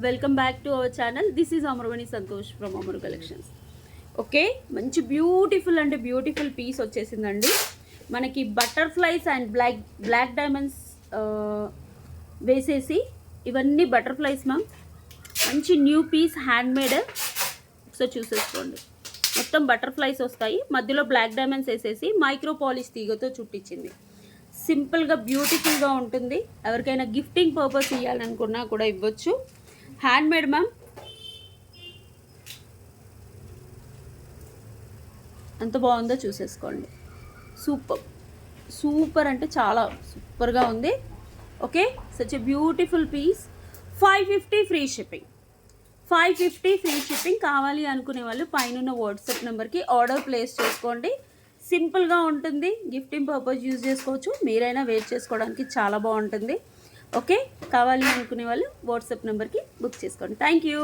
Welcome back to our channel. This is Amaravani Santosh from Amaru collections. Okay, మంచి beautiful అంటే beautiful piece వచ్చేసిందండి మనకి. Butterflies and black diamonds వేసేసి, ఇవన్నీ బటర్ఫ్లైస్ మ్యామ్. మంచి న్యూ పీస్ హ్యాండ్మేడ్. సో చూసేసుకోండి, మొత్తం బటర్ఫ్లైస్ వస్తాయి, మధ్యలో బ్లాక్ డైమండ్స్ వేసేసి మైక్రో పాలిష్ తీగతో చుట్టించింది. సింపుల్గా బ్యూటిఫుల్గా ఉంటుంది. ఎవరికైనా గిఫ్టింగ్ పర్పస్ ఇవ్వాలనుకున్నా కూడా ఇవ్వచ్చు. Handmade ma'am. ఎంత బాగుందో చూసేసుకోండి. సూపర్ సూపర్ అంటే చాలా సూపర్గా ఉంది. Okay, such a beautiful piece. 550 free shipping. 550 free shipping. కావాలి అనుకునే వాళ్ళు పైన వాట్సాప్ నెంబర్కి ఆర్డర్ ప్లేస్ చేసుకోండి. సింపుల్గా ఉంటుంది, గిఫ్టింగ్ పర్పస్ యూజ్ చేసుకోవచ్చు. మీరైనా వేర్ చేసుకోవడానికి చాలా బాగుంటుంది. ఓకే, కావాలి అనుకునే వాళ్ళు వాట్సాప్ నెంబర్కి బుక్ చేసుకోండి. Thank you.